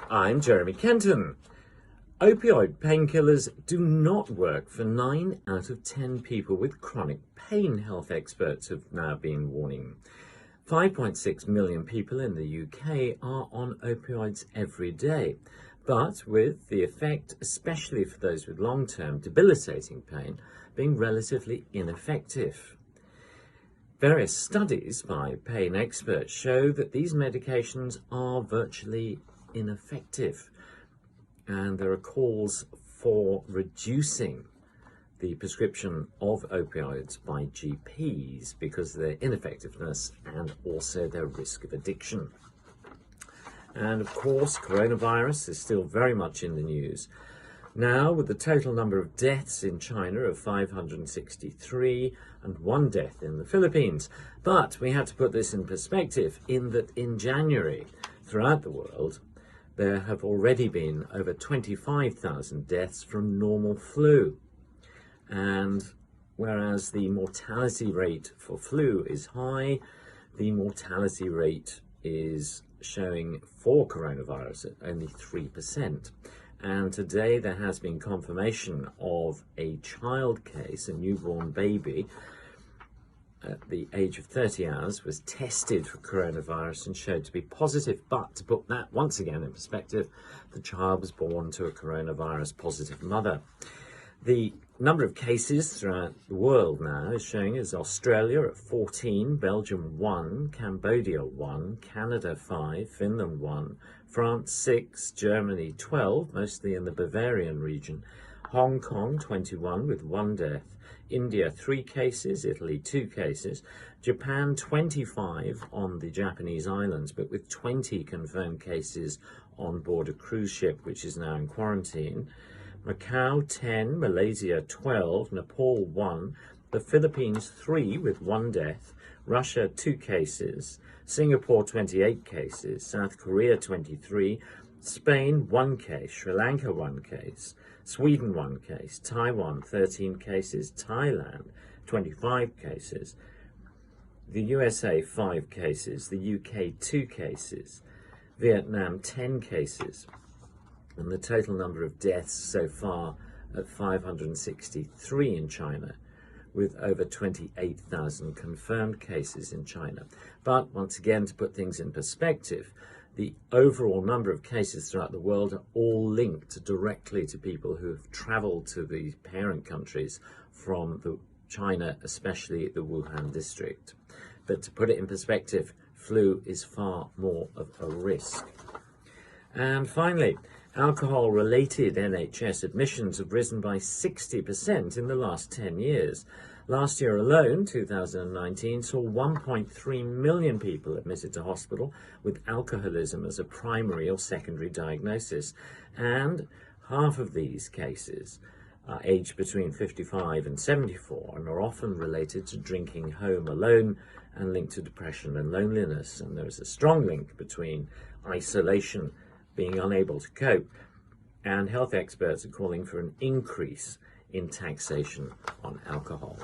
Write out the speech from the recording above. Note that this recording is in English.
I'm Jeremy Kenton. Opioid painkillers do not work for 9 out of 10 people with chronic pain, health experts have now been warning. 5.6 million people in the UK are on opioids every day, but with the effect, especially for those with long-term debilitating pain, being relatively ineffective. Various studies by pain experts show that these medications are virtually ineffective, and there are calls for reducing the prescription of opioids by GPs because of their ineffectiveness and also their risk of addiction. And of course, coronavirus is still very much in the news. Now, with the total number of deaths in China of 563 and 1 death in the Philippines. But we had to put this in perspective in that in January, throughout the world, there have already been over 25,000 deaths from normal flu. And whereas the mortality rate for flu is high, the mortality rate is showing for coronavirus at only 3%. And today there has been confirmation of a child case, a newborn baby at the age of 30 hours was tested for coronavirus and showed to be positive. But to put that once again in perspective, the child was born to a coronavirus positive mother. The number of cases throughout the world now is showing as Australia at 14, Belgium 1, Cambodia 1, Canada 5, Finland 1, France 6, Germany 12, mostly in the Bavarian region, Hong Kong 21 with 1 death, India 3 cases, Italy 2 cases, Japan 25 on the Japanese islands, but with 20 confirmed cases on board a cruise ship which is now in quarantine, Macau 10, Malaysia 12, Nepal 1, the Philippines 3 with 1 death, Russia 2 cases, Singapore 28 cases, South Korea 23, Spain 1 case, Sri Lanka 1 case, Sweden 1 case, Taiwan 13 cases, Thailand 25 cases, the USA 5 cases, the UK 2 cases, Vietnam 10 cases, and the total number of deaths so far at 563 in China, with over 28,000 confirmed cases in China. But once again, to put things in perspective, the overall number of cases throughout the world are all linked directly to people who have traveled to the parent countries from China, especially the Wuhan district. But to put it in perspective, flu is far more of a risk. And finally, alcohol-related NHS admissions have risen by 60% in the last 10 years. Last year alone, 2019, saw 1.3 million people admitted to hospital with alcoholism as a primary or secondary diagnosis. And half of these cases are aged between 55 and 74 and are often related to drinking home alone and linked to depression and loneliness. And there is a strong link between isolation, being unable to cope, and health experts are calling for an increase in taxation on alcohol.